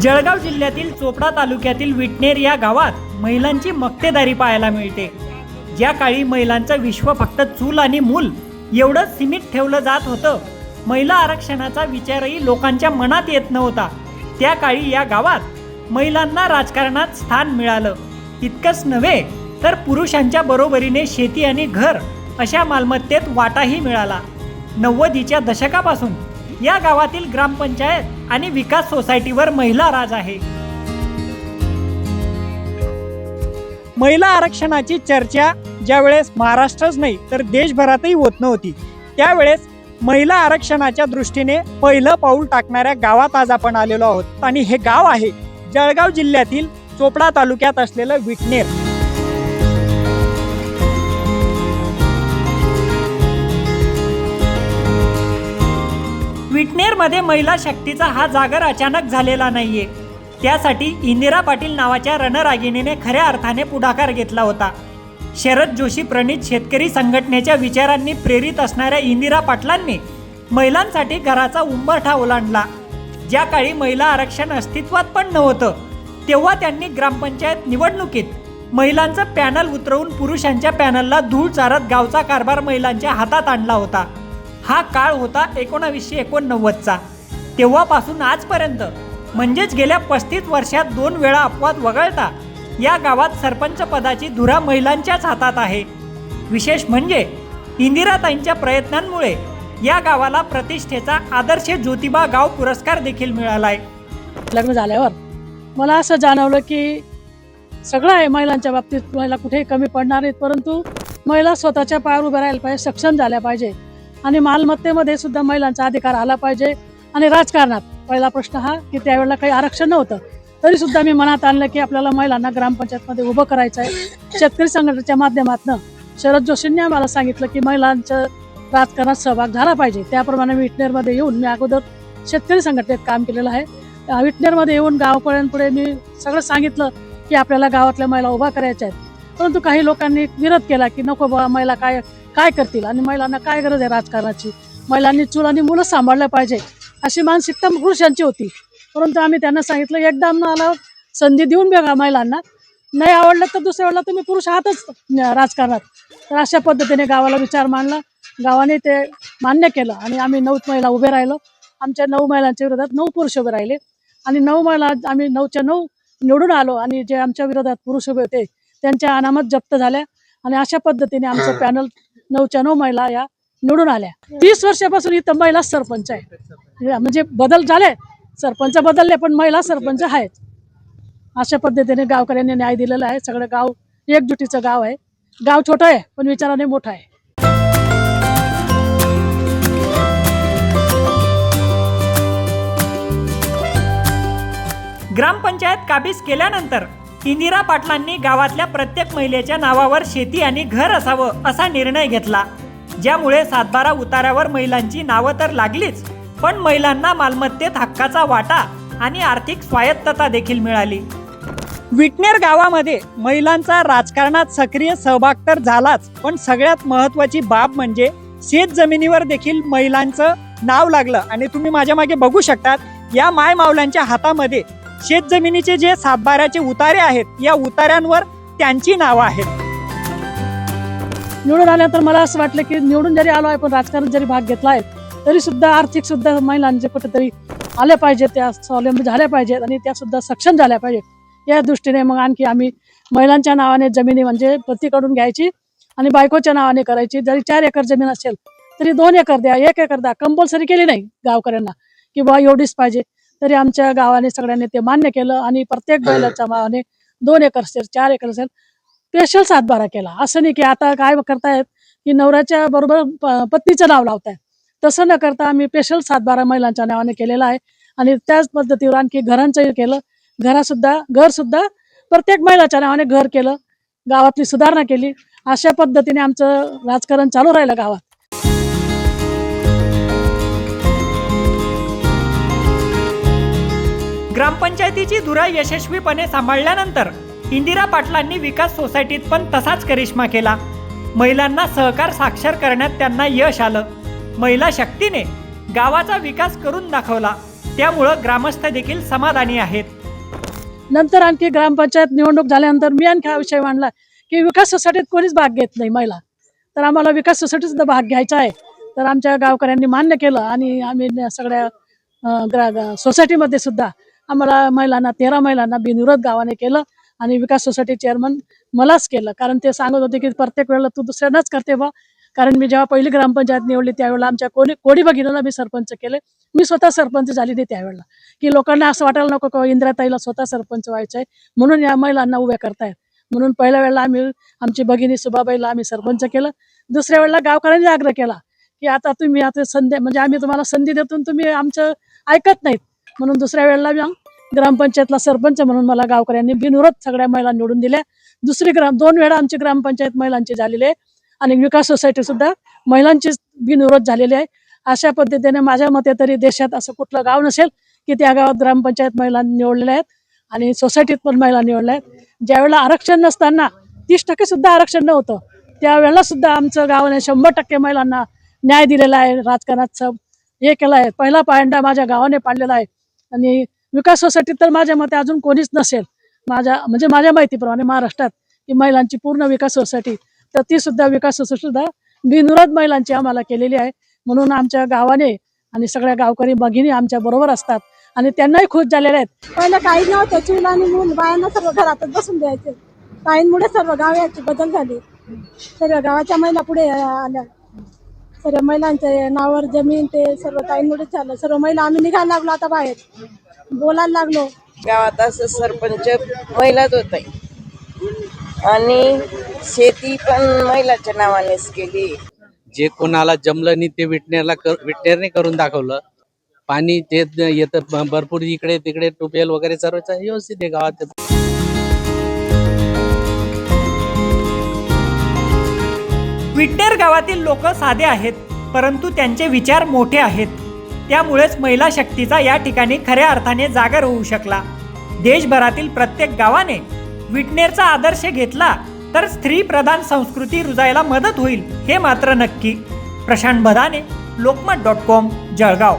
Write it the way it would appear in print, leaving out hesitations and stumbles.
जळगाव जिल्ह्यातील चोपडा तालुक्यातील विटनेर या गावात महिलांची मक्तेदारी पाहायला मिळते। ज्या काळी महिलांचं विश्व फक्त चूल आणि मूल एवढंच सीमित ठेवलं जात होतं, महिला आरक्षणाचा विचारही लोकांच्या मनात येत नव्हता, त्या काळी या गावात महिलांना राजकारणात स्थान मिळालं। इतकंच नव्हे तर पुरुषांच्या बरोबरीने शेती आणि घर अशा मालमत्तेत वाटाही मिळाला। 90च्या दशकापासून या गावातील ग्रामपंचायत आणि विकास सोसायटीवर महिला राज आहे। महिला आरक्षणाची चर्चा ज्यावेळेस महाराष्ट्रच नाही तर देशभरातही होत नव्हती, त्यावेळेस महिला आरक्षणाच्या दृष्टीने पहिलं पाऊल टाकणाऱ्या गावात आज आपण आलेलो आहोत आणि हे गाव आहे जळगाव जिल्ह्यातील चोपडा तालुक्यात असलेलं विटनेर। विटनेरमध्ये महिला शक्तीचा हा जागर अचानक झालेला नाहीये, त्यासाठी इंदिरा पाटील नावाच्या रणरागिणीने खऱ्या अर्थाने पुढाकार घेतला होता। शरद जोशी प्रणीत शेतकरी संघटनेच्या विचारांनी प्रेरित असणाऱ्या इंदिरा पाटलांनी महिलांसाठी घराचा उंबरठा ओलांडला। ज्या काळी महिला आरक्षण अस्तित्वात पण नव्हतं, तेव्हा त्यांनी ग्रामपंचायत निवडणुकीत महिलांचं पॅनल उतरवून पुरुषांच्या पॅनलला धूळ चारत गावचा कारभार महिलांच्या हातात आणला होता। हा काळ होता 1989चा। तेव्हापासून आजपर्यंत म्हणजेच गेल्या 35 वर्षात 2 वेळा अपवाद वगळता या गावात सरपंच पदाची धुरा महिलांच्याच हातात आहे। विशेष म्हणजे इंदिराताईंच्या प्रयत्नांमुळे या गावाला प्रतिष्ठेचा आदर्श ज्योतिबा गाव पुरस्कार देखील मिळालाय। लग्न झाल्यावर मला असं जाणवलं की सगळं आहे महिलांच्या बाबतीत, महिला कुठेही कमी पडणार नाहीत, परंतु महिला स्वतःच्या पायावर उभ्या राहायला पाहिजे, सक्षम झाल्या पाहिजे आणि मालमत्तेमध्ये सुद्धा महिलांचा अधिकार आला पाहिजे। आणि राजकारणात पहिला प्रश्न हा की त्यावेळेला काही आरक्षण नव्हतं, तरी सुद्धा मी मनात आणलं की आपल्याला महिलांना ग्रामपंचायतमध्ये उभं करायचं आहे। शेतकरी संघटनेच्या माध्यमातून शरद जोशींनी आम्हाला सांगितलं की महिलांचं राजकारणात सहभाग झाला पाहिजे। त्याप्रमाणे विटनेरमध्ये येऊन मी अगोदर शेतकरी संघटनेत काम केलेलं आहे। विटनेरमध्ये येऊन गावकऱ्यांपुढे मी सगळं सांगितलं की आपल्याला गावातल्या महिला उभा करायच्या आहेत, परंतु काही लोकांनी विरोध केला की नको बाबा, महिला काय करतील आणि महिलांना काय गरज आहे राजकारणाची, महिलांनी चूल आणि मुलं सांभाळलं पाहिजे अशी मानसिकता पुरुषांची होती। परंतु आम्ही त्यांना सांगितलं एकदा आम्हाला संधी देऊन बघा, महिलांना नाही आवडलं तर दुसऱ्या वेळेला तुम्ही पुरुष आहातच राजकारणात। तर अशा पद्धतीने गावाला विचार मांडला, गावाने ते मान्य केलं आणि आम्ही 9 महिला उभे राहिलो। आमच्या 9 महिलांच्या विरोधात 9 पुरुष उभे राहिले आणि 9 महिला आम्ही 9च्या 9 निवडून आलो आणि जे आमच्या विरोधात पुरुष उभे होते त्यांच्या अनामत जप्त झाल्या आणि अशा पद्धतीने आमचं पॅनल 9च्या 9 महिला या निवडून आल्या। 30 वर्षापासून इथं महिला सरपंच आहे, म्हणजे बदल झाले, सरपंच बदलले पण महिला सरपंच आहेत। अशा पद्धतीने गावकऱ्यांनी न्याय दिलेला आहे। सगळं गाव एकजुटीचं गाव आहे। गाव छोटं आहे पण विचाराने मोठं आहे। ग्रामपंचायत काबीज केल्यानंतर इंदिरा पाटलांनी गावातल्या प्रत्येक महिलेच्या नावावर शेती आणि घर असावं असा निर्णय घेतला, ज्यामुळे 7/12 उतारावर महिलांची नावं तर लागलीच, पण महिलांना मालमत्तेत हक्काचा वाटा आणि आर्थिक स्वायत्तता देखील मिळाली। विटनेर गावामध्ये महिलांचा राजकारणात सक्रिय सहभाग तर झालाच, पण सगळ्यात महत्त्वाची बाब म्हणजे शेत जमिनीवर देखील महिलांचं नाव लागलं आणि तुम्ही माझ्या मागे बघू शकतात या माय मावलांच्या हातामध्ये शेत जमिनीचे जे 7/12चे उतारे आहेत, या उतार्यांवर त्यांची नावं आहेत। निवडून आल्यानंतर मला असं वाटलं की निवडून जरी आलो आहे पण राजकारणात जरी भाग घेतला आहे तरी सुद्धा आर्थिक सुद्धा महिलांचे कुठेतरी आले पाहिजे, त्या स्वावलंबी झाल्या पाहिजेत आणि त्या सुद्धा सक्षम झाल्या पाहिजेत। या दृष्टीने मग आणखी आम्ही महिलांच्या नावाने जमिनी म्हणजे पतीकडून घ्यायची आणि बायकोच्या नावाने करायची। जरी 4 एकर जमीन असेल तरी 2 एकर द्या, 1 एकर द्या, कंपल्सरी केली नाही गावकऱ्यांना की बा एवढीच पाहिजे। तरी आमच्या गावाने सगळ्यांनी ते मान्य केलं आणि प्रत्येक बैलाच्या नावाने 2 एकर असेल 4 एकर असेल स्पेशल 7/12 केला। असं नाही की आता काय करतायत की नवऱ्याच्या बरोबर पत्नीचं नाव लावताय, तसं न करता आम्ही स्पेशल 7/12 महिलांच्या नावाने केलेला आहे। आणि त्याच पद्धतीवर आणखी घरांचंही केलं, घर सुद्धा प्रत्येक महिलाच्या नावाने घर केलं, गावातली सुधारणा केली। अशा पद्धतीने आमचं राजकारण चालू राहिलं गावात। ग्रामपंचायतीची धुरा यशस्वीपणे सांभाळल्यानंतर इंदिरा पाटलांनी विकास सोसायटीत पण तसाच करिश्मा केला। महिलांना सहकार साक्षर करण्यात त्यांना यश आलं। महिला शक्तीने गावाचा विकास करून दाखवला। त्यामुळं ग्रामस्थ देखील समाधानी आहेत. नंतर आणखी ग्रामपंचायत निवडणूक झाल्यानंतर मी आणखी हा विषय मांडला की विकास सोसायटीत कोणीच भाग घेत नाही महिला, तर आम्हाला विकास सोसायटीत सुद्धा भाग घ्यायचा आहे. तर आमच्या गावकऱ्यांनी मान्य केलं आणि आम्ही सगळ्या सोसायटीमध्ये सुद्धा आम्हाला महिलांना 13 महिलांना बिनविरोध गावाने केलं आणि विकास सोसायटी चेअरमन मलाच केलं. कारण ते सांगत होते की प्रत्येक वेळेला तू दुसऱ्यांनाच करते बा. कारण मी जेव्हा पहिली ग्रामपंचायत निवडली त्यावेळेला आमच्या कोडी भगिनीला मी सरपंच केले. मी स्वतः सरपंच झाली नाही त्यावेळेला, की लोकांना असं वाटायला नको की इंदिराताईला स्वतः सरपंच व्हायचं आहे म्हणून या महिलांना उभ्या करतायत. म्हणून पहिल्या वेळेला आमची भगिनी सुभाबाईला आम्ही सरपंच केलं. दुसऱ्या वेळेला गावकऱ्यांनी आग्रह केला की आता तुम्ही आता संधी म्हणजे आम्ही तुम्हाला संधी देतून तुम्ही आमचं ऐकत नाहीत, म्हणून दुसऱ्या वेळेला मी ग्रामपंचायतला सरपंच म्हणून मला गावकऱ्यांनी बिनविरोध सगळ्या महिला निवडून दिल्या. 2 वेळा आमची ग्रामपंचायत महिलांची झालेली आहे आणि विकास सोसायटी सुद्धा महिलांची बिनविरोध झालेली आहे. अशा पद्धतीने माझ्या मते तरी देशात असं कुठलं गाव नसेल की त्या गावात ग्रामपंचायत महिला निवडलेल्या आहेत आणि सोसायटीत पण महिला निवडल्या आहेत. ज्यावेळेला आरक्षण नसताना 30% सुद्धा आरक्षण नव्हतं त्यावेळेला सुद्धा आमचं गावाने 100% महिलांना न्याय दिलेला आहे. राजकारणात हे केलं आहे, पहिला पायंडा माझ्या गावाने पाडलेला आहे. आणि विकास सोसायटीत तर माझ्या मते अजून कोणीच नसेल माझ्या माहितीप्रमाणे महाराष्ट्रात की महिलांची पूर्ण विकास सोसायटी, तर ती सुद्धा विकास सोसायटी सुद्धा बिनविरोध महिलांची आम्हाला केलेली आहे. म्हणून आमच्या गावाने आणि सगळ्या गावकरी भगिनी आमच्या बरोबर असतात आणि त्यांनाही खुश झालेले आहेत. पहिलं काही नव्हतं, चूल आणि मूल बायांना सर्व घरातच बसून द्यायचे. ताईंमुळे सर्व गावाची बदल झाली, सर्व गावाच्या महिला पुढे आल्या, सर्व महिलांच्या नावावर जमीन ते सर्व ताईंमुळे झालं. सर्व महिला आम्ही निघायला लागलो, आता बाहेर बोलायला लागलो. गावात असं सरपंच महिलाच होत आहे आणि शेती पण महिलाच्या नावानेच केली. जे कोणाला जमलं नाही ते विटनेरने करून दाखवलं. पाणी ते येतं भरपूर, इकडे तिकडे ट्यूबवेल वगैरे सर्व व्यवस्थित आहे गावात. विटनेर गावातील लोक साधे आहेत, परंतु त्यांचे विचार मोठे आहेत. त्यामुळेच महिला शक्तीचा या ठिकाणी खऱ्या अर्थाने जागर होऊ शकला. देशभरातील प्रत्येक गावाने विटनेरचा आदर्श घेतला तर स्त्री प्रधान संस्कृती रुजायला मदत होईल, हे मात्र नक्की. प्रशांत बदाने, लोकमत.com, जळगाव.